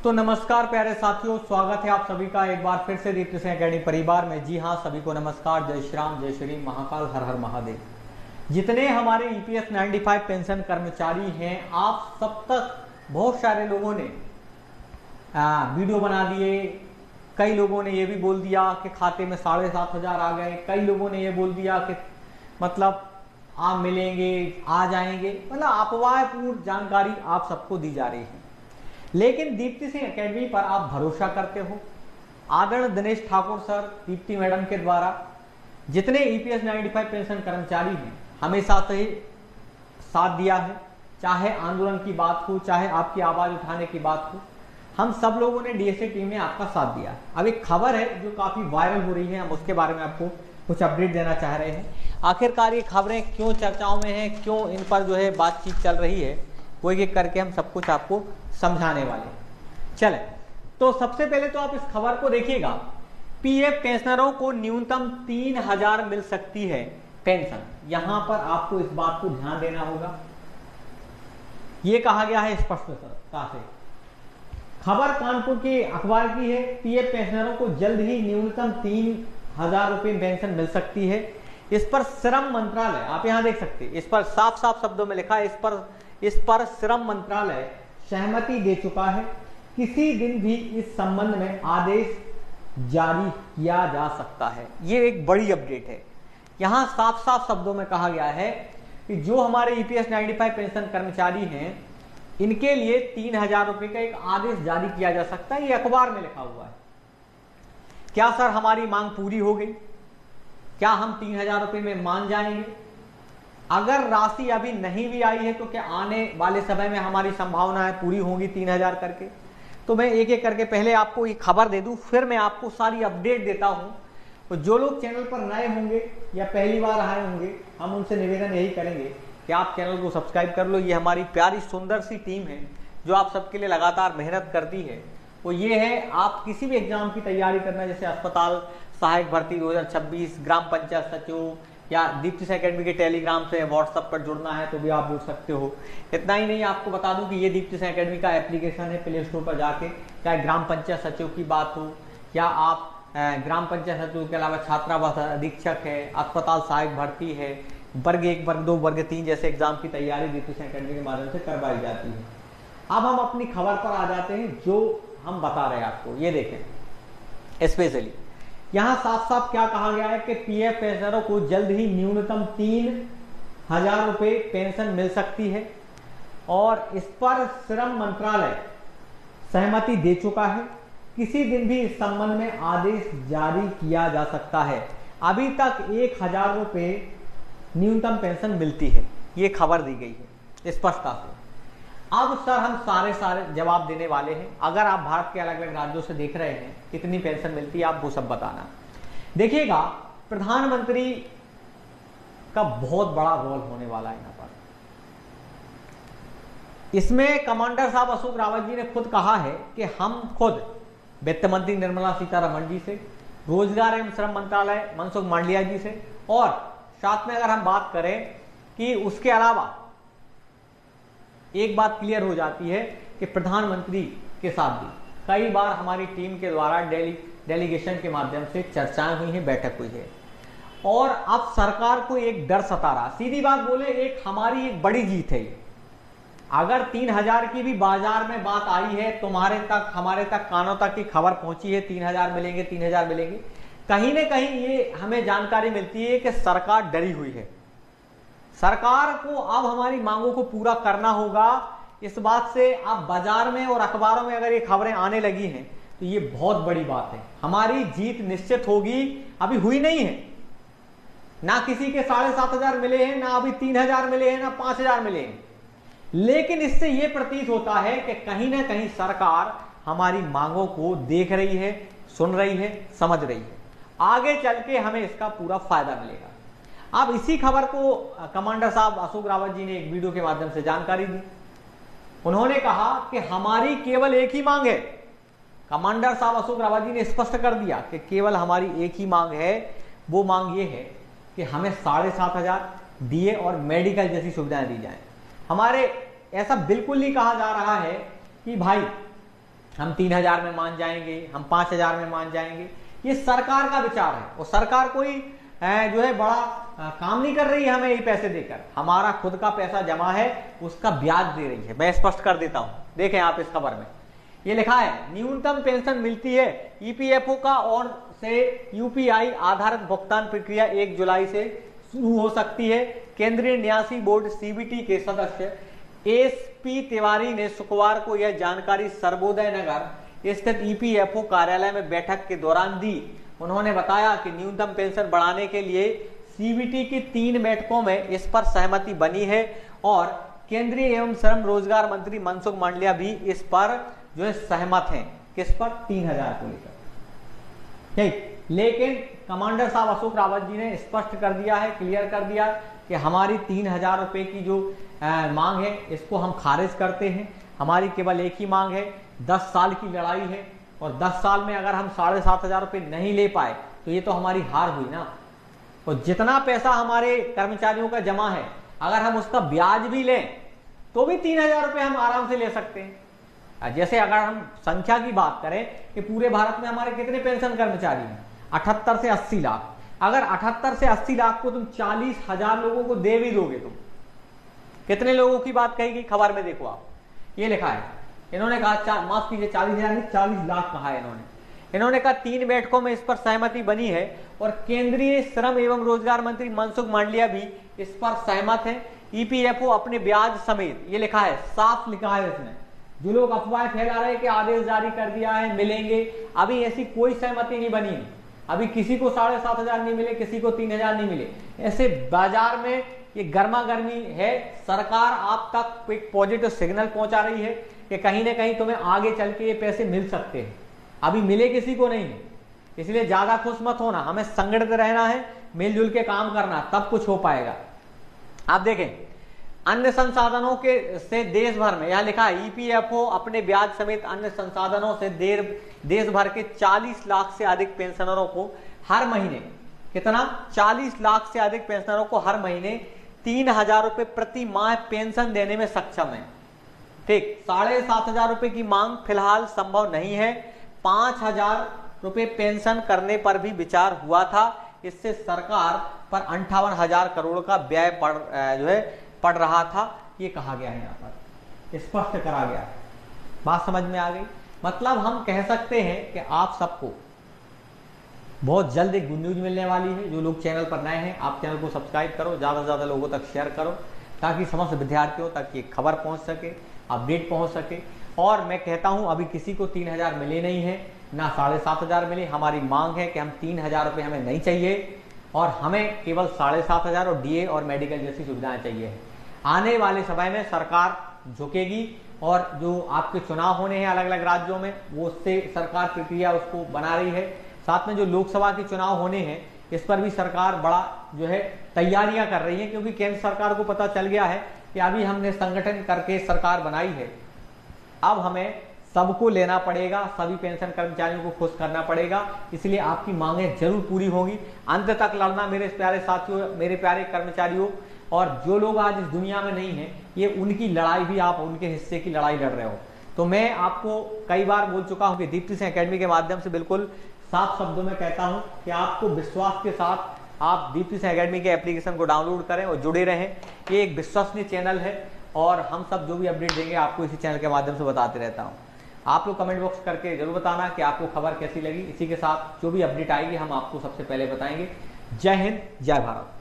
तो नमस्कार प्यारे साथियों, स्वागत है आप सभी का एक बार फिर से दीप्ति सिंह एकेडमी परिवार में। जी हाँ, सभी को नमस्कार। जय श्री राम, जय श्री महाकाल, हर हर महादेव। जितने हमारे ईपीएस 95 पेंशन कर्मचारी हैं, आप सब तक बहुत सारे लोगों ने वीडियो बना दिए। कई लोगों ने ये भी बोल दिया कि खाते में 7,500 आ गए। कई लोगों ने ये बोल दिया कि मतलब आप मिलेंगे, आ जाएंगे। मतलब अफवाहपूर्ण जानकारी आप सबको दी जा रही है, लेकिन दीप्ति सिंह एकेडमी पर आप भरोसा करते हो। आदरणीय दिनेश ठाकुर सर, दीप्ति मैडम के द्वारा जितने ईपीएस 95 पेंशन कर्मचारी हैं, हमेशा से साथ दिया है। चाहे आंदोलन की बात हो, चाहे आपकी आवाज उठाने की बात हो, हम सब लोगों ने डीएसए टीम ने आपका साथ दिया। अब एक खबर है जो काफी वायरल हो रही है, हम उसके बारे में आपको कुछ अपडेट देना चाह रहे हैं। आखिरकार ये खबरें क्यों चर्चाओं में हैं, क्यों इन पर जो है बातचीत चल रही है, वो एक करके हम सब कुछ आपको समझाने वाले। चले तो सबसे पहले तो आप इस खबर को देखिएगा। पीएफ पेंशनरों को न्यूनतम 3,000 मिल सकती है पेंशन। यहां पर आपको इस बात को ध्यान देना होगा, यह कहा गया है स्पष्टता से। खबर कानपुर के अखबार की है। पीएफ पेंशनरों को जल्द ही न्यूनतम 3,000 रुपए पेंशन मिल सकती है। इस पर श्रम मंत्रालय, आप यहां देख सकते हैं, इस पर साफ साफ शब्दों में लिखा है, इस पर श्रम मंत्रालय सहमति दे चुका है। किसी दिन भी इस संबंध में आदेश जारी किया जा सकता है। यह एक बड़ी अपडेट है। यहां साफ साफ शब्दों में कहा गया है कि जो हमारे ईपीएस 95 पेंशन कर्मचारी हैं, इनके लिए 3,000 रुपए का एक आदेश जारी किया जा सकता है। यह अखबार में लिखा हुआ है। क्या सर हमारी मांग पूरी हो गई? क्या हम 3,000 रुपए में मान जाएंगे? अगर राशि अभी नहीं भी आई है तो क्या आने वाले समय में हमारी संभावनाएं पूरी होंगी 3,000 करके? तो मैं एक एक करके पहले आपको ये खबर दे दूं, फिर मैं आपको सारी अपडेट देता हूं। तो जो लोग चैनल पर नए होंगे या पहली बार आए होंगे, हम उनसे निवेदन यही करेंगे कि आप चैनल को सब्सक्राइब कर लो। ये हमारी प्यारी सुंदर सी टीम है जो आप सबके लिए लगातार मेहनत करती है। वो ये है, आप किसी भी एग्जाम की तैयारी करना, जैसे अस्पताल सहायक भर्ती 2026, ग्राम पंचायत सचिव, या दीप्ति सिंह एकेडमी के टेलीग्राम से व्हाट्सएप पर जुड़ना है तो भी आप जुड़ सकते हो। इतना ही नहीं, आपको बता दूं कि ये दीप्ति सिंह एकेडमी का एप्लीकेशन है, प्ले स्टोर पर जाके, चाहे ग्राम पंचायत सचिव की बात हो, या आप ग्राम पंचायत सचिव के अलावा छात्रावास अधीक्षक है, अस्पताल सहायक भर्ती है, वर्ग 1, वर्ग 2, वर्ग 3 जैसे एग्जाम की तैयारी दीप्ति सिंह एकेडमी के माध्यम से करवाई जाती है। अब हम अपनी खबर पर आ जाते हैं जो हम बता रहे हैं आपको। ये देखें, स्पेशली यहां साफ साफ क्या कहा गया है कि पीएफ पेंशनरों को जल्द ही न्यूनतम 3,000 रुपए पेंशन मिल सकती है, और इस पर श्रम मंत्रालय सहमति दे चुका है। किसी दिन भी इस संबंध में आदेश जारी किया जा सकता है। अभी तक 1,000 रुपए न्यूनतम पेंशन मिलती है, ये खबर दी गई है स्पष्टता से। अब सर हम सारे जवाब देने वाले हैं। अगर आप भारत के अलग अलग राज्यों से देख रहे हैं कितनी पेंशन मिलती है, आप वो सब बताना। देखिएगा, प्रधानमंत्री का बहुत बड़ा रोल होने वाला है यहाँ पर। इसमें कमांडर साहब अशोक रावत जी ने खुद कहा है कि हम खुद वित्त मंत्री निर्मला सीतारमण जी से, रोजगार एवं श्रम मंत्रालय मनसुख मांडविया जी से, और साथ में अगर हम बात करें कि उसके अलावा एक बात क्लियर हो जाती है कि प्रधानमंत्री के साथ भी कई बार हमारी टीम के द्वारा डेलीगेशन के माध्यम से चर्चाएं हुई हैं, बैठक हुई है। और अब सरकार को एक डर सता रहा। सीधी बात बोले, एक हमारी एक बड़ी जीत है ये। अगर 3,000 की भी बाजार में बात आई है, तुम्हारे तक, हमारे तक, कानों तक की खबर पहुंची है 3,000 मिलेंगे, 3,000 मिलेंगे, कहीं ना कहीं ये हमें जानकारी मिलती है कि सरकार डरी हुई है। सरकार को अब हमारी मांगों को पूरा करना होगा। इस बात से अब बाजार में और अखबारों में अगर ये खबरें आने लगी हैं तो ये बहुत बड़ी बात है। हमारी जीत निश्चित होगी। अभी हुई नहीं है, ना किसी के 7,500 मिले हैं, ना अभी 3,000 मिले हैं, ना 5,000 मिले हैं, लेकिन इससे यह प्रतीत होता है कि कहीं ना कहीं सरकार हमारी मांगों को देख रही है, सुन रही है, समझ रही है। आगे चल के हमें इसका पूरा फायदा मिलेगा। अब इसी खबर को कमांडर साहब अशोक रावत जी ने एक वीडियो के माध्यम से जानकारी दी। उन्होंने कहा कि हमारी केवल एक ही मांग है। कमांडर साहब अशोक रावत जी ने स्पष्ट कर दिया कि केवल हमारी एक ही मांग है। वो मांग ये है कि हमें 7,500 डीए और मेडिकल जैसी सुविधाएं दी जाएं। हमारे ऐसा बिल्कुल नहीं कहा जा रहा है कि भाई हम 3000 में मान जाएंगे, हम 5000 में मान जाएंगे। ये सरकार का विचार है और सरकार कोई जो है बड़ा काम नहीं कर रही है हमें ये पैसे देकर, हमारा खुद का पैसा जमा है, उसका ब्याज दे रही है। मैं स्पष्ट कर देता हूं, देखें आप इस खबर में ये लिखा है, न्यूनतम पेंशन मिलती है। ईपीएफओ का और से यूपीआई आधारित भुगतान प्रक्रिया 1 जुलाई से शुरू हो सकती है। केंद्रीय न्यासी बोर्ड सीबीटी के सदस्य एसपी तिवारी ने शुक्रवार को यह जानकारी सर्वोदय नगर स्थित ईपीएफओ कार्यालय में बैठक के दौरान दी। उन्होंने बताया कि न्यूनतम पेंशन बढ़ाने के लिए सीबीटी की 3 बैठकों में इस पर सहमति बनी है और केंद्रीय एवं श्रम रोजगार मंत्री मनसुख मांडविया भी इस पर जो है सहमत हैं। किस पर? 3000 को लेकर। ठीक, लेकिन कमांडर साहब अशोक रावत जी ने स्पष्ट कर दिया है, क्लियर कर दिया कि हमारी 3000 रुपए की जो मांग है इसको हम खारिज करते हैं। हमारी केवल एक ही मांग है, 10 साल की लड़ाई है और 10 साल में अगर हम 7500 रुपए नहीं ले पाए तो ये तो हमारी हार हुई ना। और जितना पैसा हमारे कर्मचारियों का जमा है, अगर हम उसका ब्याज भी लें तो भी 3000 रुपए हम आराम से ले सकते हैं। जैसे अगर हम संख्या की बात करें कि पूरे भारत में हमारे कितने पेंशन कर्मचारी हैं, 78 से 80 लाख। अगर 78 से 80 लाख को तुम 40,000 लोगों को दे भी दोगे, तुम कितने लोगों की बात कही गई खबर में? देखो आप, ये लिखा है, इन्होंने कहा, माफ कीजिए 40,000 नहीं 40 लाख कहा है इन्होंने कहा 3 बैठकों में इस पर सहमति बनी है और केंद्रीय श्रम एवं रोजगार मंत्री मनसुख मांडविया भी इस पर सहमत है। ईपीएफओ अपने ब्याज समेत, ये लिखा है, साफ लिखा है इसमें, जो लोग अफवाहें फैला रहे हैं कि आदेश जारी कर दिया है मिलेंगे, अभी ऐसी कोई सहमति नहीं बनी है। अभी किसी को 7500 नहीं मिले, किसी को 3000 नहीं मिले। ऐसे बाजार में ये गर्मा गर्मी है। सरकार आप तक एक पॉजिटिव सिग्नल पहुंचा रही है कि कहीं ना कहीं तुम्हें आगे चल के ये पैसे मिल सकते हैं, अभी मिले किसी को नहीं है। इसलिए ज्यादा खुश मत होना, हमें संगठित रहना है, मिलजुल के काम करना, तब कुछ हो पाएगा। आप देखें, अन्य संसाधनों के से देश भर में, यहां लिखा है, ईपीएफओ अपने ब्याज समेत अन्य संसाधनों से देश भर के 40 लाख से अधिक पेंशनरों को हर महीने, कितना? 40 लाख से अधिक पेंशनरों को हर महीने 3000 रुपए प्रति माह पेंशन देने में सक्षम है। ठीक, 7500 रुपए की मांग फिलहाल संभव नहीं है। 5000 रुपए पेंशन करने पर भी विचार हुआ था। इससे सरकार पर 58,000 करोड़ का व्यय पड़ रहा था, ये कहा गया है, यहाँ पर स्पष्ट करा गया। बात समझ में आ गई? मतलब हम कह सकते हैं कि आप सबको बहुत जल्द एक गुड न्यूज मिलने वाली है। जो लोग चैनल पर नए हैं, आप चैनल को सब्सक्राइब करो, ज्यादा से ज्यादा लोगों तक शेयर करो, ताकि समस्त विद्यार्थियों तक ये खबर पहुंच सके, अपडेट पहुंच सके। और मैं कहता हूं, अभी किसी को 3000 मिले नहीं है, ना 7500 मिले। हमारी मांग है कि हम 3000 रुपए हमें नहीं चाहिए और हमें केवल 7500 और डीए और मेडिकल जैसी सुविधाएं चाहिए। आने वाले समय में सरकार झुकेगी और जो आपके चुनाव होने हैं अलग अलग राज्यों में, वो उससे सरकार प्रक्रिया उसको बना रही है। साथ में जो लोकसभा के चुनाव होने हैं, इस पर भी सरकार बड़ा जो है तैयारियां कर रही है, क्योंकि केंद्र सरकार को पता चल गया है कि अभी हमने संगठन करके सरकार बनाई है, अब हमें सबको लेना पड़ेगा, सभी पेंशन कर्मचारियों को खुश करना पड़ेगा। इसलिए आपकी मांगें जरूर पूरी होंगी। अंत तक लड़ना मेरे प्यारे साथियों, मेरे प्यारे कर्मचारियों। और जो लोग आज इस दुनिया में नहीं है, ये उनकी लड़ाई भी आप उनके हिस्से की लड़ाई लड़ रहे हो। तो मैं आपको कई बार बोल चुका हूं कि दीप्ति सिंह एकेडमी के माध्यम से बिल्कुल साफ शब्दों में कहता हूं कि आपको विश्वास के साथ आप दीप्ति सिंह एकेडमी के एप्लीकेशन को डाउनलोड करें और जुड़े रहें। ये एक विश्वसनीय चैनल है और हम सब जो भी अपडेट देंगे आपको इसी चैनल के माध्यम से बताते रहता हूँ। आप लोग कमेंट बॉक्स करके जरूर बताना कि आपको खबर कैसी लगी। इसी के साथ जो भी अपडेट आएगी हम आपको सबसे पहले बताएंगे। जय हिंद, जय भारत।